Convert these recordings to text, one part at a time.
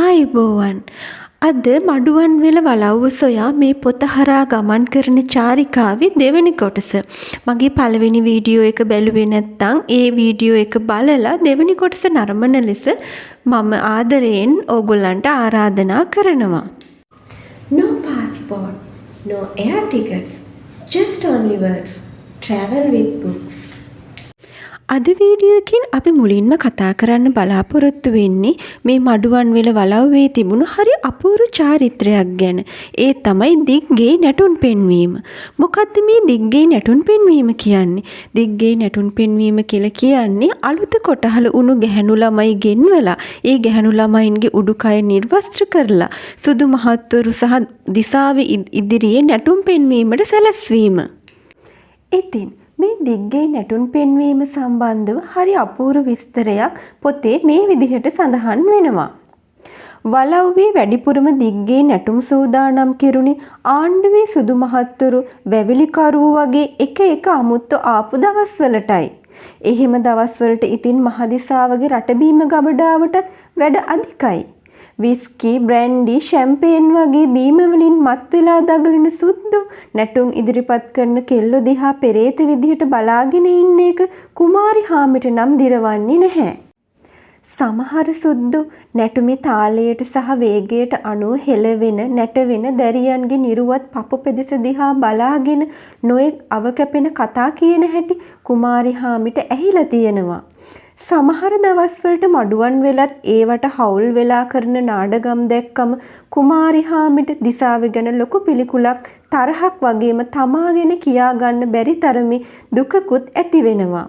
ආයුබෝවන්. අද මඩුවන් වෙල වලව්ව සොයා මේ පොත හරහා ගමන් කරන චාරිකාවේ දෙවෙනි කොටස. මගේ පළවෙනි වීඩියෝ එක බැලුවේ නැත්නම් ඒ වීඩියෝ එක බලලා දෙවෙනි කොටස නරඹන ලෙස මම ආදරයෙන් ඕගොල්ලන්ට ආරාධනා කරනවා. No passport, no air tickets, just only words. Travel with books. අද වීඩියෝ එකකින් අපි මුලින්ම කතා කරන්න බලාපොරොත්තු වෙන්නේ මේ මඩුවන් වෙල වලව්වේ තිබුණු හරි අපූර්ව චාරිත්‍රයක් ගැන. ඒ තමයි දිග්ගේ නැටුම් පෙන්වීම. මොකද්ද මේ දිග්ගේ නැටුම් පෙන්වීම කියන්නේ? දිග්ගේ නැටුම් පෙන්වීම කියලා කියන්නේ අලුත කොටහල උණු ගැහැණු ළමයි ගෙන්වලා ඒ ගැහැණු ළමයින්ගේ උඩුකය නිර්වස්ත්‍ර කරලා සුදු මහත්වරු සහ දිසාවේ ඉදිරියේ නැටුම් පෙන්වීමට සැලැස්වීම. ඉතින් මේ දිග්ගේ නැටුම් පෙන්වීම සම්බන්ධව හරි අපූර්ව විස්තරයක් පොතේ මේ විදිහට සඳහන් වෙනවා. වලව්වේ වැඩිපුරම දිග්ගේ නැටුම් සූදානම් කෙරුණේ ආණ්ඩුවේ සුදු මහත්තුරු වැවිලිකරුවෝ වගේ එක අමුත්තු ආපු දවස්වලටයි. එහෙම දවස්වලට ඉතින් මහදිසාවගේ රටබීම ගබඩාවටත් වැඩ අධිකයි. විස්කි, බ්‍රැන්ඩි, ෂැම්පේන් වගේ බීම වලින් මත් වෙලා දගලන සුද්දු නැටුම් ඉදිරිපත් කරන කෙල්ලෝ දිහා පෙරේත විදිහට බලාගෙන ඉන්න එක කුමාරි හාමිට නම් දිරවන්නේ නැහැ. සමහර සුද්දු නැටුමේ තාලයට සහ වේගයට අනුව හෙලවෙන නැටවෙන දැරියන්ගේ නිරුවත් පපු පෙදෙස දිහා බලාගෙන නොයෙක් අවකැපෙන කතා කියන හැටි කුමාරි හාමිට ඇහිලා තියෙනවා. සමහර දවස්වලට මඩුවන් වෙලත් ඒවට හවුල් වෙලා කරන නාඩගම් දැක්කම කුමාරි හාමිට දිසාව ගැන ලොකු පිළිකුලක් තරහක් වගේම තමා ගැන කියා ගන්න බැරි තරමේ දුකකුත් ඇති වෙනවා.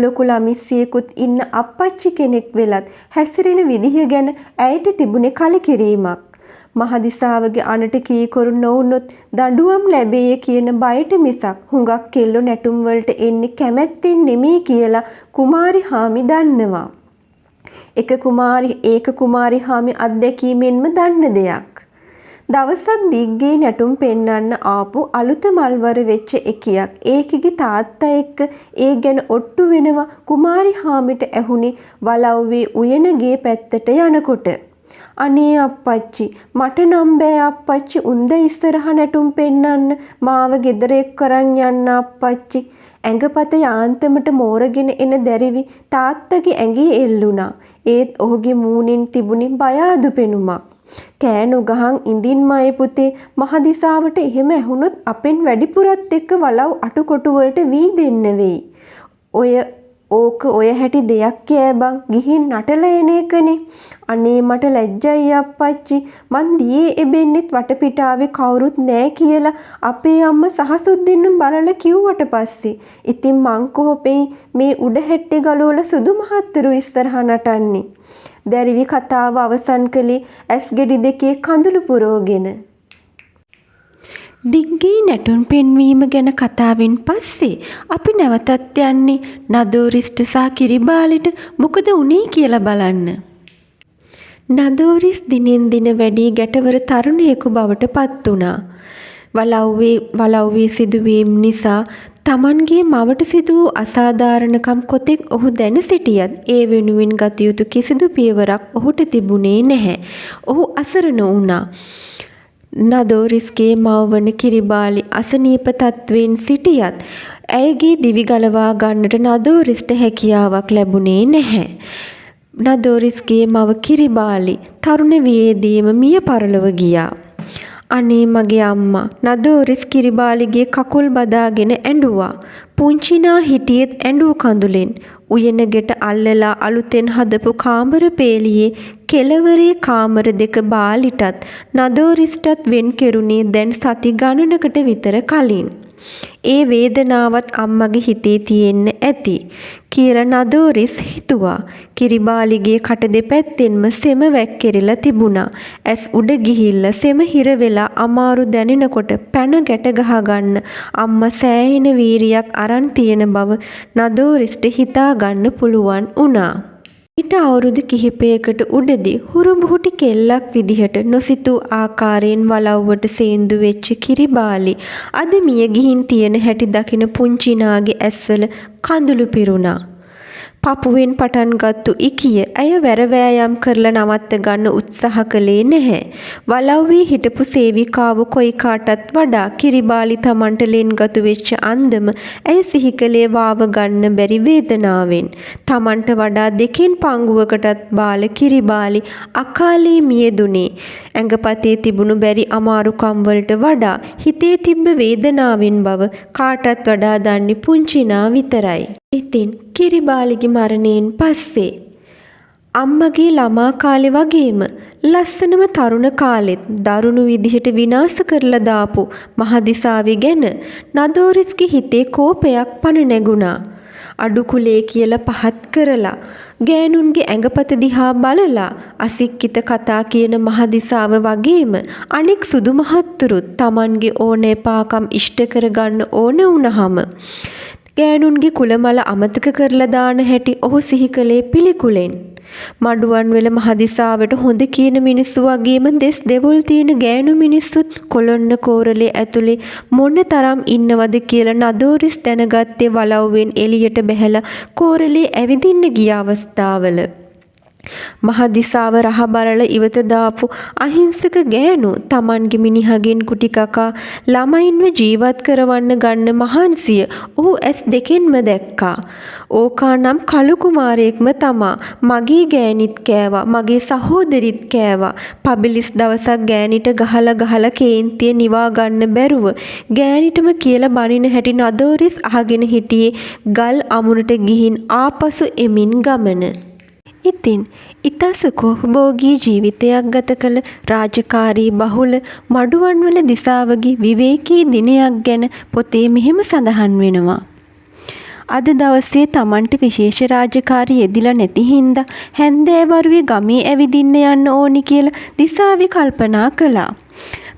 ලොකු ළමිස්සියෙකුත් ඉන්න අප්පච්චි කෙනෙක් වෙලත් හැසිරෙන විදිහ ගැන ඇයට තිබුණේ කලකිරීමක්. මහදිසාවගේ අනට කීකරු නොවුනොත් දඬුවම් ලැබෙයි කියන බයට මිසක් හුඟක් කෙල්ලෝ නැටුම් වලට එන්නේ කැමැත්තෙන් නෙමෙයි කියලා කුමාරි හාමි දන්නවා. ඒක කුමාරි හාමි අත්දැකීමෙන්ම දන්න දෙයක්. දවසක් දිග්ගේ නැටුම් පෙන්වන්න ආපු අලුත මල්වර වෙච්ච එකියක් ඒකගේ තාත්තා එක්ක ඒ ගැන ඔට්ටු වෙනවා කුමාරි හාමිට ඇහුනේ වලව්වේ උයනගේ පැත්තට යනකොට. අනේ අප්පච්චි මට නම් බෑ අප්පච්චි උන්ද ඉස්සරහ නැටුම් පෙන්නන්න මාව ගෙදර එක් කරන් යන්න අප්පච්චි. ඇඟපත යාන්තමට මෝරගෙන එන දැරිවි තාත්තගේ ඇඟේ එල්ලුණා. ඒත් ඔහුගේ මූණෙන් තිබුණේ බය අඩු පෙනුමක්. කෑ නොගහන් ඉඳින්මයි පුතේ මහදිසාවට එහෙම ඇහුනොත් අපෙන් වැඩිපුරත් එක්ක වලව් අටකොටු වලට වී දෙන්න වෙයි. ඔය හැටි දෙයක් කෑ බං ගිහින් නටලා එන එකනේ. අනේ මට ලැජ්ජයි අප්පච්චි මං දියේ එබෙන්නෙත් වටපිටාවේ කවුරුත් නෑ කියලා අපේ අම්මා සහසුද්දින්නම් බලලා කිව්වට පස්සේ ඉතින් මං කොහොපෙයි මේ උඩ හැට්ටේ ගලවලා සුදු මහත්තුරු ඉස්සරහා නටන්නේ. දැරිවි කතාව අවසන් කළේ ඇස් ගෙඩි දෙකේ කඳුළු පුරවගෙන. දිග්ගේ නැටුම් පෙන්වීම ගැන කතාවෙන් පස්සේ අපි නැවතත් යන්නේ නදෝරිස්ට සහ කිරිබාලිට මොකද වුනේ කියලා බලන්න. නදෝරිස් දිනෙන් දින වැඩි ගැටවර තරුණයෙකු බවට පත් වුණා. වලව්වේ සිදුවීම් නිසා තමන්ගේ මවට සිදු වූ අසාධාරණකම් කොතෙක් ඔහු දැන සිටියත් ඒ වෙනුවෙන් ගත යුතු කිසිදු පියවරක් ඔහුට තිබුණේ නැහැ. ඔහු අසරණ වුණා. නදෝරිස්ගේ මව්වන කිරිබාලි අසනීප තත්වයෙන් සිටියත් ඇයගේ දිවි ගලවා ගන්නට නදෝරිස්ට හැකියාවක් ලැබුණේ නැහැ. නදෝරිස්ගේ මව කිරිබාලි තරුණ වියේදීම මිය පරලොව ගියා. අනේ මගේ අම්මා නදෝරිස් කිරිබාලිගේ කකුල් බදාගෙන ඇඬුවා. පුංචිනා හිටියෙත් ඇඬු කඳුලෙන් උයනගෙට අල්ලලා අලුතෙන් හදපු කාමර පේලියේ කෙළවරේ කාමර දෙක බාලිටත් නදෝරිස්ටත් වෙන් කෙරුණේ දැන් සති ගණනකට විතර කලින්. ඒ වේදනාවත් අම්මගේ හිතේ තියෙන්න ඇති කියලා නදෝරිස් හිතුවා. කිරිබාලිගේ කට දෙපැත්තෙන්ම සෙම වැක්කිරිලා තිබුණා. ඇස් උඩ ගිහිල්ලා සෙම හිර වෙලා අමාරු දැනෙනකොට පැන ගැට ගහ ගන්න අම්මා සෑහෙන වීරියක් අරන් තියෙන බව නදෝරිස්ට හිතා ගන්න පුළුවන් වුණා. ඊට අවුරුදු කිහිපයකට උඩදී හුරුබුහුටි කෙල්ලක් විදිහට නොසිතූ ආකාරයෙන් වලව්වට සේන්දු වෙච්ච කිරිබාලි අද මිය ගිහින් තියෙන හැටි දකින පුංචිනාගේ ඇස්වල කඳුළු පිරුණා. පපුවෙන් පටන් ගත්තු ඉකිය ඇය වැරවෑයම් කරලා නවත්ත ගන්න උත්සාහ කළේ නැහැ. වලව්වේ හිටපු සේවිකාව කොයි කාටත් වඩා කිරිබාලි Tamanට ලෙන්ගතු වෙච්ච අන්දම ඇය සිහි කළේ වාව ගන්න බැරි වේදනාවෙන්. Tamanට වඩා දෙකෙන් පංගුවකටත් බාල කිරිබාලි අකාලේ මියදුනේ. ඇඟපතේ තිබුණු බැරි අමාරුකම් වලට වඩා හිතේ තිබ්බ වේදනාවෙන් බව කාටත් වඩා දන්නේ පුංචිනා විතරයි. ඉතින් කිරිබාලිගේ මරණයෙන් පස්සේ අම්මගේ ළමා කාලේ වගේම ලස්සනම තරුණ කාලෙත් දරුණු විදිහට විනාශ කරලා දාපු මහදිසාවේ ගැන නදෝරිස්ගේ හිතේ කෝපයක් පන නැගුණා. අඩු කුලේ කියලා පහත් කරලා ගෑනුන්ගේ ඇඟපත දිහා බලලා අසික්කිත කතා කියන මහදිසාව වගේම අනෙක් සුදු මහත්තුරුත් Tamanගේ ඕනෑපාකම් ඉෂ්ට කරගන්න ඕන වුණාම ගෑනුන්ගේ කුලමල අමතක කරලා දාන හැටි ඔහු සිහි කළේ පිළිකුලෙන්. මඩුවන්වල මහදිසාවට හොඳ කියන මිනිස්සු වගේම දෙස් දෙවුල් තියෙන ගෑනු මිනිස්සුත් කොළොන්න කෝරළේ ඇතුලේ මොන තරම් ඉන්නවද කියලා නදෝරිස් දැනගත්තේ වලව්වෙන් එළියට බැහැලා කෝරළේ ඇවිදින්න ගිය අවස්ථාවල. මහදිසාව රහ බලලා ඉවත දාපු අහිංසක ගෑනු Tamanගේ මිනිහගෙන් කුටි කකා ළමයින්ව ජීවත් කරවන්න ගන්න මහන්සිය ඔහු ඇස් දෙකෙන්ම දැක්කා. ඕකා නම් කළු කුමාරයෙක්ම තමා. මගේ ගෑනිත් කෑවා, මගේ සහෝදරිත් කෑවා. පබිලිස් දවසක් ගෑනිට ගහලා කේන්තිය නිවා ගන්න බැරුව ගෑනිටම කියලා බනින හැටි නදෝරිස් අහගෙන හිටියේ ගල් අමුණට ගිහින් ආපසු එමින් ගමන. ඉතින් ඉතා සුඛෝපභෝගී ජීවිතයක් ගත කළ රාජකාරී බහුල මඩුවන්වල දිසාවගේ විවේකී දිනයක් ගැන පොතේ මෙහෙම සඳහන් වෙනවා. අද දවසේ Tamanට විශේෂ රාජකාරී යෙදිලා නැති හින්දා හැන්දෑවරුවේ ගමේ ඇවිදින්න යන්න ඕනි කියලා දිසාවි කල්පනා කළා.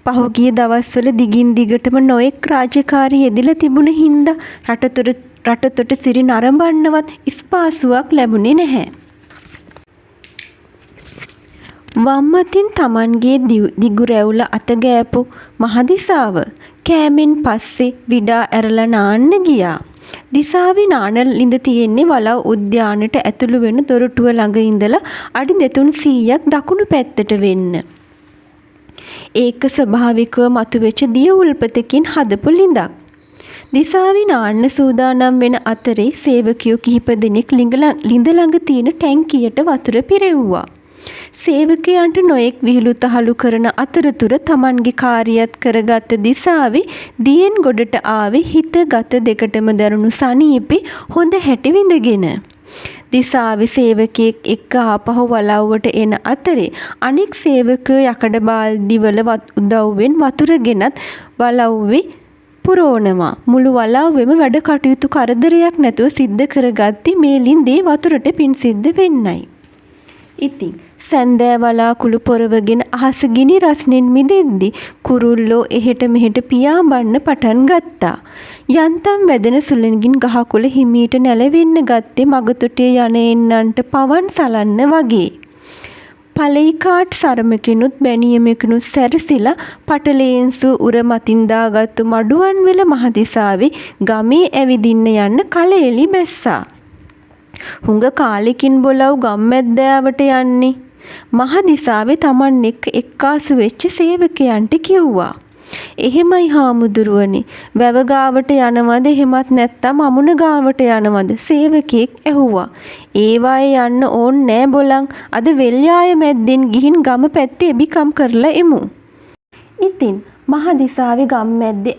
පහුගිය දවස්වල දිගින් දිගටම නොඑක් රාජකාරී යෙදිලා තිබුණ හින්දා රටතොට සිරි නරඹන්නවත් ස්පාසුවක් ලැබුණේ නැහැ. වම් අතින් Tamanගේ දිගු රැවුල අත ගෑපු මහදිසාව කෑමෙන් පස්සේ විඩා ඇරලා නාන්න ගියා. දිසාවේ නාන ලිඳ තියෙන්නේ වලව් උද්‍යානයට ඇතුළු වෙන දොරටුව ළඟ ඉඳලා අඩි 200ක් දකුණු පැත්තට වෙන්න. ඒක ස්වභාවිකව මතුවෙච්ච දිය උල්පතකින් හදපු ලිඳක්. දිසාවේ නාන්න සූදානම් වෙන අතරේ සේවකයෝ කිහිප දෙනෙක් ලිඳ ළඟ තියෙන ටැංකියට වතුර පිරෙව්වා. සේවකයන්ට නොඑක් විහිළු තහළු කරන අතරතුර Tamanගේ කාර්යයත් කරගත් දිසාවේ දියෙන් ගොඩට ආවේ හිත ගත දෙකටම දරුණු සනීපේ හොඳ හැටි විඳගෙන. දිසාවේ සේවකයෙක් එක්ක ආපහු වලව්වට එන අතරේ අනෙක් සේවකයෝ යකඩ බාල්දිවල උදව්වෙන් වතුර ගෙනත් වලව්වේ පුරවනවා. මුළු වලව්වෙම වැඩ කටයුතු කරදරයක් නැතුව සිද්ධ කරගatti මේ ලින්දේ වතුරට පින් සිද්ධ වෙන්නයි. ඉතින් සැන්දෑ වලාකුළු පොරවගෙන අහස ගිනි රස්නෙන් මිදෙද්දි කුරුල්ලෝ එහෙට මෙහෙට පියාඹන්න පටන් ගත්තා. යන්තම් වැදෙන සුළඟින් ගහකොළ හිමීට නැලවෙන්න ගත්තේ මගතොටේ යන එන්නන්ට පවන් සලන්න වගේ. පලයිකාට් සරමකිනුත් බැනියමකිනුත් සැරසිලා පටලේන්සු උර මතින් දාගත්තු මඩුවන්වල මහදිසාවේ ගමේ ඇවිදින්න යන්න කලෙලි බැස්සා. හුඟ කාලෙකින් බොලව් ගම්මැද්දෑවට යන්නේ. මහදිසාවේ Taman එක්කාසු වෙච්ච සේවකයන්ට කිව්වා. එහෙමයි හාමුදුරුවනේ. වැව ගාවට යනවද එහෙමත් නැත්නම් අමුණ ගාවට යනවද? සේවකෙක් ඇහුවා. ඒවායේ යන්න ඕන් නෑ බොලන්. අද වෙල්යාය මැද්දෙන් ගිහින් ගම පැත්තේ එබිකම් කරලා එමු. ඉතින් මහදිසාවේ ගම් මැද්දේ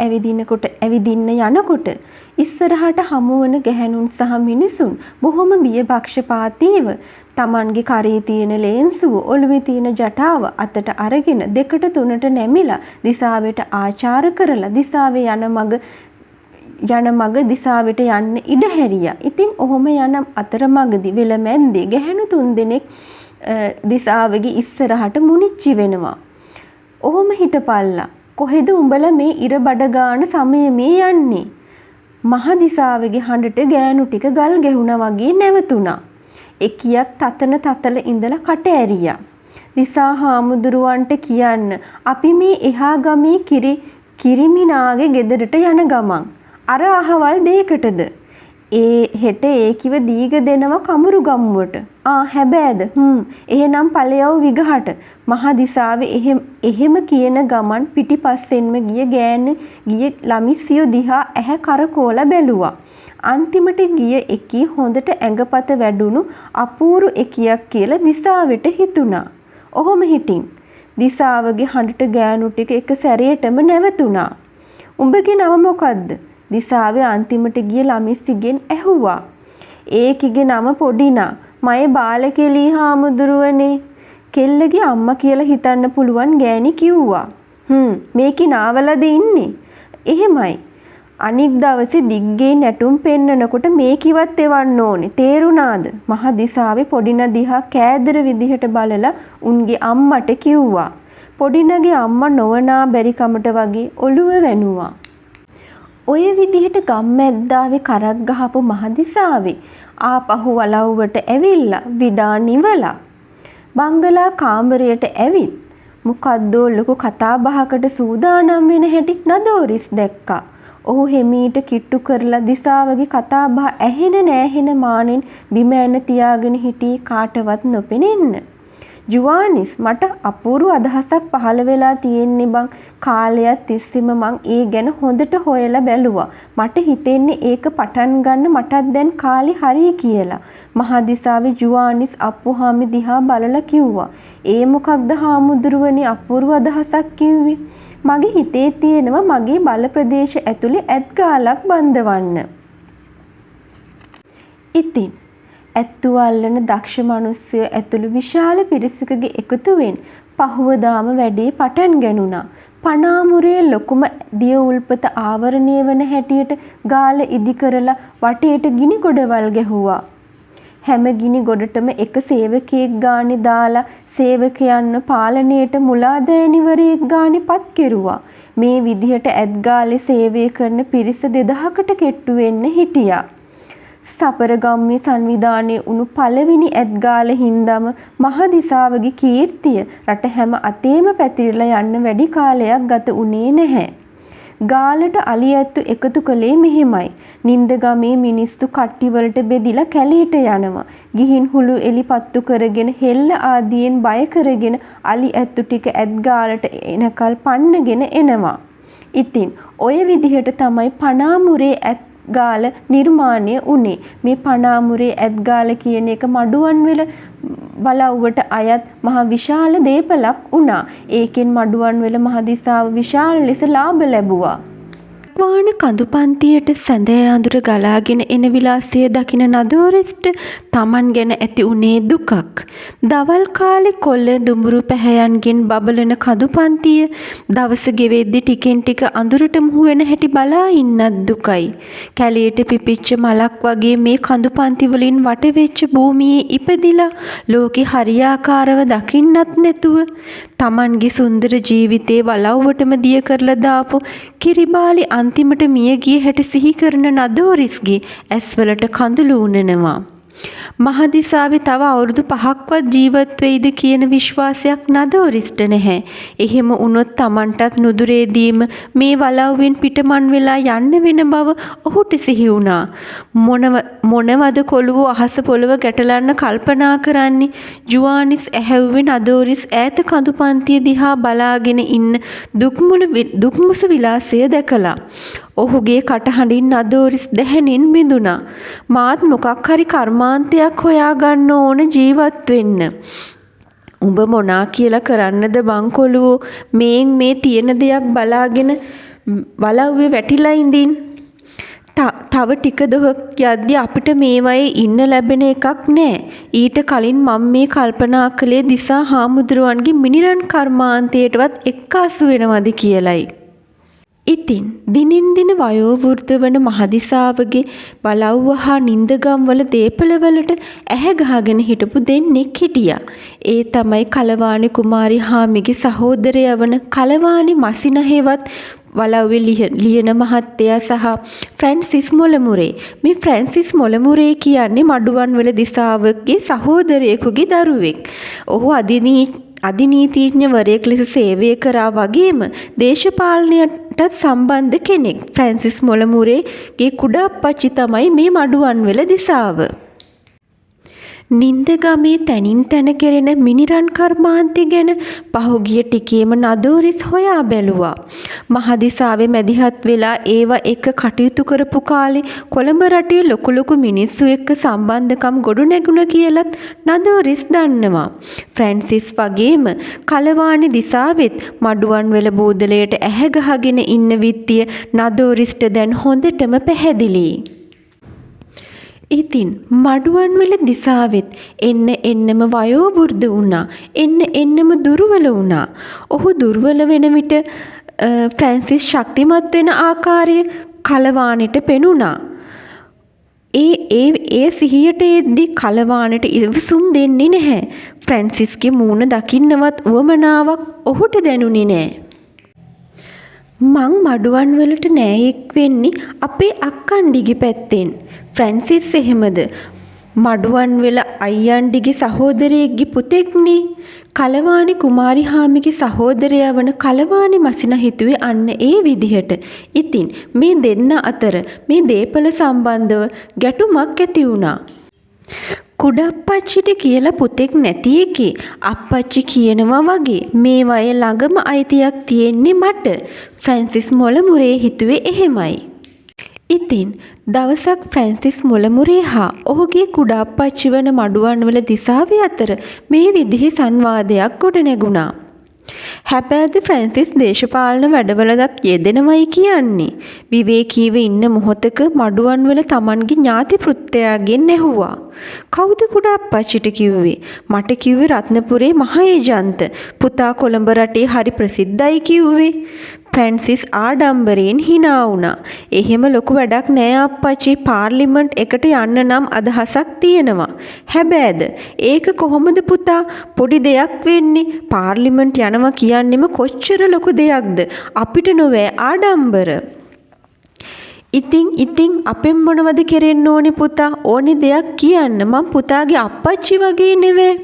ඇවිදින්න යනකොට ඉස්සරහට හමුවන ගැහැණුන් සහ මිනිසුන් බොහොම බියපක්ෂපාතීව Tamanගේ කරේ තියෙන ලේන්සුව ඔළුවේ තියෙන ජටාව අතට අරගෙන දෙකට තුනට නැමිලා දිසාවට ආචාර කරලා දිසාවේ යන මග දිසාවට යන්න ඉඩ හැරියා. ඉතින් ඔහොම යන අතරමඟදී වෙල මැද්දේ ගැහැණු 3 දෙනෙක් දිසාවගේ ඉස්සරහට මුනිච්චි වෙනවා. ඔහොම හිටපල්ලා. කොහෙද උඹලා මේ ඉර බඩ ගාන සමය මේ යන්නේ? මහදිසාවගේ හඬට ගෑනු ටික ගල් ගැහුණා වගේ නැවතුණා. එකියක් තතල ඉඳලා කට ඇරියා. දිසා හාමුදුරුවන්ට කියන්න අපි මේ එහා ගමේ කිරිමිනාගේ ගෙදරට යන ගමන්. අර අහවල් දෙයකටද? හෙට ඒ කිව දීග දෙනවා කමුරු ගම්මුවට. හැබෑද? එහෙනම් ඵලයව විගහට. මහා දිසාවේ එහෙම කියන ගමන් පිටිපස්සෙන්ම ගිය ළමිස්සියෝ දිහා ඇහැ කරකෝලා බැලුවා. අන්තිමට ගිය එකී හොඳට ඇඟපත වැඩුණු අපූරු එකියක් කියලා දිසාවට හිතුණා. ඔහොම හිටින් දිසාවගේ හඬට ගෑනු ටික එක සැරේටම නැවතුණා. උඹගේ නම මොකද්ද? දිසාවේ අන්තිමට ගිය ළමිස්සිගෙන් ඇහුවා. ඒකිගේ නම පොඩිනා. මයේ බාලකෙලී හාමුදුරුවනේ. කෙල්ලගේ අම්මා කියලා හිතන්න පුළුවන් ගෑණි කිව්වා. මේකේ නාවලද ඉන්නේ? එහෙමයි. අනික් දවසේ දිග්ගේ නැටුම් පෙන්නනකොට මේකිවත් එවන්න ඕනේ. තේරුණාද? මහ දිසාවේ පොඩිනා දිහා කෑදර විදිහට බලලා උන්ගේ අම්මට කිව්වා. පොඩිනගේ අම්මා නොවනා බැරි කමට වගේ ඔළුව වැනුවා. ඔය විදිහට ගම්මැද්දාවේ කරක් ගහපු මහ දිසාවේ ආපහු වලව්වට ඇවිල්ලා විඩා නිවලා බංගලා කාමරයට ඇවිත් මොකද්දෝ ලොකු කතා බහකට සූදානම් වෙන හැටි නදෝරිස් දැක්කා. ඔහු හෙමීට කිට්ටු කරලා දිසාවගේ කතා බහ ඇහෙන නෑහෙන මානෙන් බිම ඇන තියාගෙන හිටියේ කාටවත් නොපෙනෙන්න. ජුවානිස් මට අපූර්ව අදහසක් පහළ වෙලා තියෙන්නේ බං. කාලයක් තිස්සෙම මං ඒ ගැන හොඳට හොයලා බැලුවා. මට හිතෙන්නේ ඒක පටන් ගන්න මටත් දැන් කාලේ හරියි කියලා. මහදිසාවේ ජුවානිස් අප්පුහාමි දිහා බලලා කිව්වා. ඒ මොකක්ද හාමුදුරුවනේ අපූර්ව අදහසක් කිව්වේ? මගේ හිතේ තියෙනවා මගේ බල ප්‍රදේශ ඇතුලේ ඇත් ගාලක් බඳවන්න. ඉතින් ඇත්තු අල්ලන දක්ෂ මිනිස්සු ඇතුළු විශාල පිරිසකගේ එකතුවෙන් පහුවදාම වැඩේ පටන් ගනුණා. පනාමුරේ ලොකුම දිය උල්පත ආවරණය වන හැටියට ගාල ඉදි කරලා වටේට ගිනි ගොඩවල් ගැහුවා. හැම ගිනි ගොඩටම එක සේවකයෙක් ගානේ දාලා සේවකයන්ව පාලනයට මුලාදෑනිවරයෙක් ගානේ පත් කෙරුවා. මේ විදිහට ඇත්ගාලේ සේවය කරන පිරිස 2000කට කෙට්ටු වෙන්න හිටියා. සපරගම්මේ සංවිධානයේ උණු පළවෙනි ඇත්ගාල හින්දාම මහදිසාවගේ කීර්තිය රට හැම අතේම පැතිරලා යන්න වැඩි කාලයක් ගත උනේ නැහැ. ගාලට අලි ඇත්තු එකතු කළේ මෙහෙමයි. නින්දගමේ මිනිස්සු කට්ටි වලට බෙදිලා කැලේට යනවා. ගිහින් හුළු එලි පත්තු කරගෙන හෙල්ල ආදියෙන් බය කරගෙන අලි ඇත්තු ටික ඇත්ගාලට එනකල් පන්නගෙන එනවා. ඉතින් ඔය විදිහට තමයි පනාමුරේ ඇත්ගාල නිර්මාණය වුණේ. මේ පනාමුරේ ඇත්ගාල කියන එක මඩුවන්විල වලව්වට අයත් මහ විශාල දේපලක් වුණා. ඒකෙන් මඩුවන්විල මහදිසාව විශාල ලෙස ලාභ ලැබුවා. වාන කඳු පන්තියට සැඳෑ අඳුර ගලාගෙන එන විලාසය දකින නදෝරිස්ට Taman ගැන ඇති උනේ දුකක්. දවල් කාලේ කොල්ල දුඹුරු පැහැයන්ගෙන් බබලන කඳු පන්තිය දවස ගෙවෙද්දි ටිකෙන් ටික අඳුරට මුහු වෙන හැටි බලා ඉන්නත් දුකයි. කැලේට පිපිච්ච මලක් වගේ මේ කඳු පන්ති වලින් වට වෙච්ච භූමියේ ඉපදිලා ලෝකේ හරියාකාරව දකින්නත් නැතුව Tamanගේ සුන්දර ජීවිතේ වලව්වටම දිය කරලා දාපු කිරිබාලි අන්තිමට මිය ගිය හැටි සිහි කරන නදෝරිස්ගේ ඇස්වලට කඳුළු උනනවා. මහදිසාවේ තව අවුරුදු 5ක්වත් ජීවත් වෙයිද කියන විශ්වාසයක් නදෝරිස්ට නැහැ. එහෙම වුණොත් Tamanටත් නුදුරේදීම මේ වලව්වෙන් පිටමන් වෙලා යන්න වෙන බව ඔහුට සිහි වුණා. මොනවද කොළුව අහස පොළව ගැටලන්න කල්පනා කරන්නේ? ජුවානිස් ඇහැව්වේ නදෝරිස් ඈත කඳු පන්තිය දිහා බලාගෙන ඉන්න දුක්මුසු විලාසය දැකලා. ඔහුගේ කටහඬින් නදෝරිස් දැහැණෙන් බිඳුණා. මාත් මොකක් හරි කර්මාන්තයක් හොයාගන්න ඕන ජීවත් වෙන්න. උඹ මොනා කියලා කරන්නද බං කොළුවෝ? මේ තියෙන දෙයක් බලාගෙන වලව්වේ වැටිලා ඉඳින්. තව ටික දොහක් යද්දි අපිට මේවයේ ඉන්න ලැබෙන එකක් නෑ. ඊට කලින් මම මේ කල්පනා කළේ දිසා හාමුදුරුවන්ගේ මිනිරන් කර්මාන්තයටවත් එක්කාසු වෙනවද කියලයි. ඉතින් දිනින් දින වයෝවෘද්ධ වන මහදිසාවගේ බලව්ව හා නින්දගම්වල දේපලවලට ඇහැ ගහගෙන හිටපු දෙන්නෙක් හිටියා. ඒ තමයි කලවාණි කුමාරි හාමිගේ සහෝදරයා වන කලවාණි මසිනහෙවත් වලව්වේ ලියන මහත්තයා සහ ෆ්‍රැන්සිස් මොලමුරේ. මේ ෆ්‍රැන්සිස් මොලමුරේ කියන්නේ මඩුවන්වල දිසාවගේ සහෝදරයෙකුගේ දරුවෙක්. ඔහු අධිනීතිඥවරයෙක් ලෙස සේවය කරා වගේම දේශපාලනයටත් සම්බන්ධ කෙනෙක්. ෆ්‍රැන්සිස් මොලමුරේගේ කුඩාප්පච්චි තමයි මේ මඩුවන්වැල දිසාව. නින්දගමේ තැනින් තැන කෙරෙන මිනිරන් කර්මාන්තය ගැන පහුගිය ටිකේම නදෝරිස් හොයා බැලුවා. මහදිසාවේ මැදිහත් වෙලා ඒවා එක කටයුතු කරපු කාලේ කොළඹ රටේ ලොකු මිනිස්සු එක්ක සම්බන්ධකම් ගොඩ නැගුණ කියලත් නදෝරිස් දන්නවා. ෆ්‍රැන්සිස් වගේම කලවාණි දිසාවෙත් මඩුවන්වැල බෝදලයට ඇහැ ගහගෙන ඉන්න විත්තිය නදෝරිස්ට දැන් හොඳටම පැහැදිලියි. ඉතින් මඩුවන්වැල දිසාවෙත් එන්නම වයෝවෘද්ධ වුණා. එන්නම දුර්වල වුණා. ඔහු දුර්වල වෙන විට ෆ්‍රැන්සිස් ශක්තිමත් වෙන ආකාරය කලවාණිට පෙනුණා. ඒ සිහියට එද්දි කලවාණිට ඉවසුම් දෙන්නේ නැහැ. ෆ්‍රැන්සිස්ගේ මූණ දකින්නවත් උවමනාවක් ඔහුට දැනුනේ නැහැ. මං මඩුවන්වලට නෑයෙක් වෙන්නේ අපේ අක්කණ්ඩිගේ පැත්තෙන්. ෆ්‍රැන්සිස් එහෙමද? මඩුවන්වල අයියන්ඩිගේ සහෝදරයෙක්ගේ පුතෙක්නේ. කලවාණි කුමාරිහාමිගේ සහෝදරයා වන කලවාණි මසිනා හිතුවේ අන්න ඒ විදිහට. ඉතින් මේ දෙන්න අතර මේ දේපල සම්බන්ධව ගැටුමක් ඇති වුණා. කුඩප්පච්චිට කියලා පුතෙක් නැති එකේ අප්පච්චි කියනවා වගේ මේ වය ළඟම අයිතියක් තියෙන්නේ මට. ෆ්‍රැන්සිස් මොලමුරේ හිතුවේ එහෙමයි. ඉතින් දවසක් ෆ්‍රැන්සිස් මොලමුරේ හා ඔහුගේ කුඩාප්පච්චි වන මඩුවන්වල දිසාවේ අතර මේ විදිහේ සංවාදයක් ගොඩ නැගුණා. හැබැයි ෆ්‍රැන්සිස් දේශපාලන වැඩවලදත් යෙදෙනවයි කියන්නේ. විවේකීව ඉන්න මොහොතක මඩුවන්වල Tamanගේ ඥාති පුත්‍රයාගෙන් ඇහුවා. කවුද කුඩාප්පච්චිට කිව්වේ? මට කිව්වේ රත්නපුරේ මහේජන්ත. පුතා කොළඹ රටේ හරි ප්‍රසිද්ධයි කිව්වේ. ෆ්‍රැන්සිස් ආඩම්බරයෙන් hina වුණා. එහෙම ලොකු වැඩක් නෑ අප්පච්චි. පාර්ලිමේන්ට් එකට යන්න නම් අදහසක් තියෙනවා. හැබැයිද ඒක කොහොමද පුතා? පොඩි දෙයක් වෙන්නේ. පාර්ලිමේන්ට් යනවා කියන්නෙම කොච්චර ලොකු දෙයක්ද? අපිට නොවේ ආඩම්බර. ඉතින් අපෙන් මොනවද කරෙන්න ඕනේ පුතා? ඕනේ දෙයක් කියන්න. මං පුතාගේ අප්පච්චි වගේ නෙවෙයි.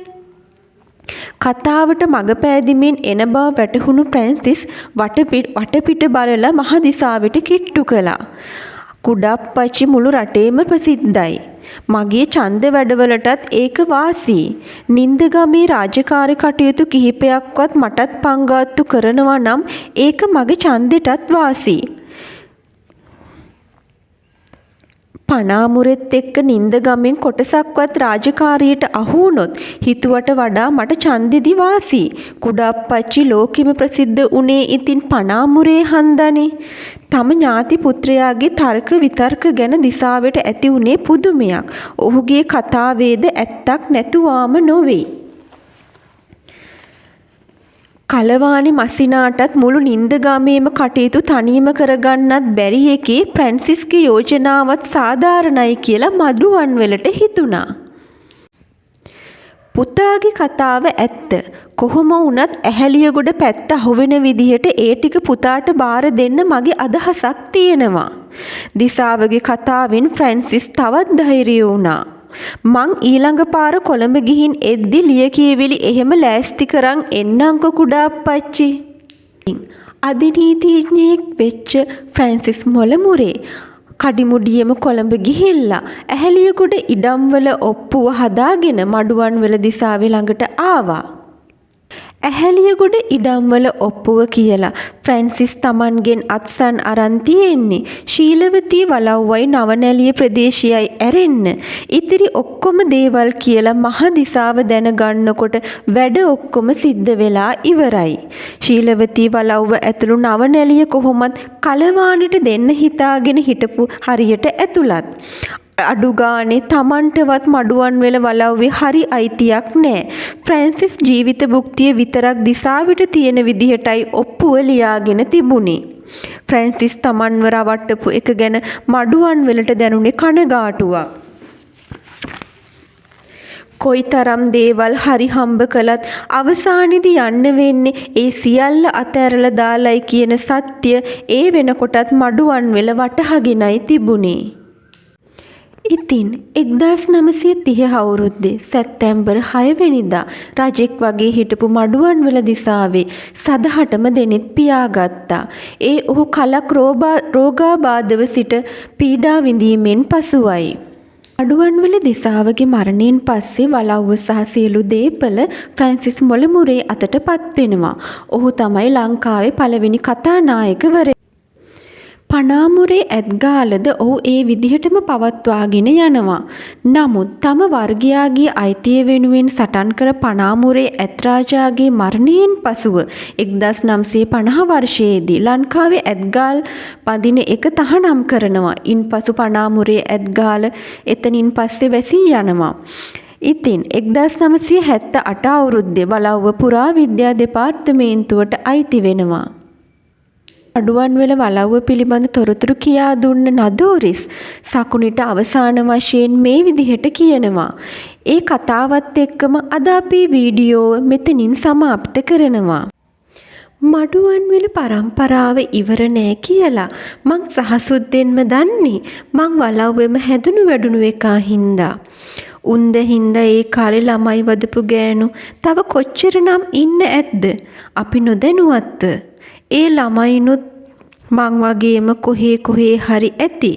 කතාවට මග පෑදිමින් එන බව වැටහුණු ෆ්‍රැන්සිස් වටපිට බලලා මහදිසාවට කිට්ටු කළා. කුඩප්පච්චි මුළු රටේම ප්‍රසිද්ධයි. මගේ ඡන්ද වැඩවලටත් ඒක වාසී. නින්දගමේ රාජකාරී කටයුතු කිහිපයක්වත් මටත් පංගාත්තු කරනවා නම් ඒක මගේ ඡන්දෙටත් වාසී. පනාමුරෙත් එක්ක නින්දගමෙන් කොටසක්වත් රාජකාරියට අහු වුණොත් හිතුවට වඩා මට ඡන්දෙදි වාසී. කුඩප්පච්චි ලෝකෙම ප්‍රසිද්ධ උනේ ඉතින් පනාමුරේ හන්දනේ. තම ඥාති පුත්‍රයාගේ තර්ක විතර්ක ගැන දිසාවට ඇති උනේ පුදුමයක්. ඔහුගේ කතාවේද ඇත්තක් නැතුවාම නොවේ. කලවාණි මසිනාටත් මුළු නින්දගමේම කටයුතු තනියම කරගන්නත් බැරි එකේ ෆ්‍රැන්සිස්ගේ යෝජනාවත් සාධාරණයි කියලා මඩුවන්වලට හිතුණා. පුතාගේ කතාව ඇත්ත. කොහොම වුණත් ඇහැලියගොඩ පැත්ත අහුවෙන විදිහට ඒ ටික පුතාට බාර දෙන්න මගේ අදහසක් තියෙනවා. දිසාවගේ කතාවෙන් ෆ්‍රැන්සිස් තවත් ධෛර්යය වුණා. මං ඊළඟ පාර කොළඹ ගිහින් එද්දි ලියකියවිලි එහෙම ලෑස්ති කරන් එන්නම්කො කුඩාප්පච්චි. අධිනීතිඥයෙක් වෙච්ච ෆ්‍රැන්සිස් මොලමුරේ කඩිමුඩියෙම කොළඹ ගිහිල්ලා ඇහැලියගොඩ ඉඩම්වල ඔප්පුව හදාගෙන මඩුවන්වල දිසාවේ ළඟට ආවා. ඇහැලියගොඩ ඉඩම්වල ඔප්පුව කියලා ෆ්‍රැන්සිස් Tamanගෙන් අත්සන් අරන් තියෙන්නේ ශීලවතී වලව්වයි නවනැලිය ප්‍රදේශයයි ඇරෙන්න. ඉතිරි ඔක්කොම දේවල් කියලා මහදිසාව දැනගන්නකොට වැඩ ඔක්කොම සිද්ධ වෙලා ඉවරයි. ශීලවතී වලව්ව ඇතුළු නවනැලිය කොහොමත් කලවාණිට දෙන්න හිතාගෙන හිටපු හරියට ඇතුළත්. අඩු ගානේ Tamanටවත් මඩුවන්වල වලව්වේ හරි අයිතියක් නැහැ. ෆ්‍රැන්සිස් ජීවිත භුක්තිය විතරක් දිසාවට තියෙන විදිහටයි ඔප්පුව ලියාගෙන තිබුණේ. ෆ්‍රැන්සිස් Tamanව රවට්ටපු එක ගැන මඩුවන්වලට දැනුනේ කනගාටුවක්. කොයිතරම් දේවල් හරි හම්බ කළත් අවසානයේදී යන්න වෙන්නේ ඒ සියල්ල අතහැරලා දාලයි කියන සත්‍ය ඒ වෙනකොටත් මඩුවන්වල වටහාගෙනයි තිබුණේ. ඉතින් 1930 අවුරුද්දේ සැප්තැම්බර් 6 වෙනිදා රජෙක් වගේ හිටපු මඩුවන්විල දිසාවේ සදහටම දෙනෙත් පියාගත්තා. ඒ ඔහු කලක් රෝගාබාධව සිට පීඩා විඳීමෙන් පසුවයි. මඩුවන්විල දිසාවගේ මරණයෙන් පස්සේ වලව්ව සහ සියලු දේපල ෆ්‍රැන්සිස් මොලමුරේ අතට පත්වෙනවා. ඔහු තමයි ලංකාවේ පළවෙනි කතානායකවරයා. පනාමුරේ ඇත්ගාලද ඔහු ඒ විදිහටම පවත්වාගෙන යනවා. නමුත් තම වර්ගයාගේ අයිතිය වෙනුවෙන් සටන් කර පනාමුරේ ඇත්රාජාගේ මරණයෙන් පසුව 1950 වර්ෂයේදී ලංකාවේ ඇත්ගාල් බඳින එක තහනම් කරනවා. ඉන්පසු පනාමුරේ ඇත්ගාල එතනින් පස්සේ වැසී යනවා. ඉතින් 1978 අවුරුද්දේ වලව්ව පුරාවිද්‍යා දෙපාර්තමේන්තුවට අයිති වෙනවා. මඩුවන්විල වලව්ව පිළිබඳ තොරතුරු කියා දුන්න නදෝරිස් සකුනිට අවසාන වශයෙන් මේ විදිහට කියනවා. ඒ කතාවත් එක්කම අද අපේ වීඩියෝ මෙතනින් සමාප්ත කරනවා. මඩුවන්විල පරම්පරාව ඉවර නෑ කියලා මං සහසුද්දෙන්ම දන්නේ. මං වලව්වෙම හැදුණු වැඩුණු එකා හින්දා. උන්ද හින්දා ඒ කාලේ ළමයි වදපු ගෑනු තව කොච්චරනම් ඉන්න ඇද්ද? අපි නොදැනුවත්ද? ඒ ළමයිනුත් මං වගේම කොහේ හරි ඇති.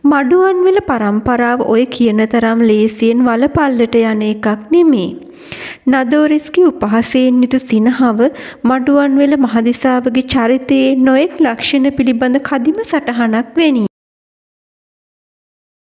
මඩුවන්විල පරම්පරාව ඔය කියන තරම් ලේසියෙන් වලපල්ලට යන එකක් නෙමේ. නදෝරිස්ගේ උපහාසයෙන් යුතු සිනහව මඩුවන්විල මහදිසාවගේ චරිතයේ නොයෙක් ලක්ෂණ පිළිබඳ කදිම සටහනක් වෙනි.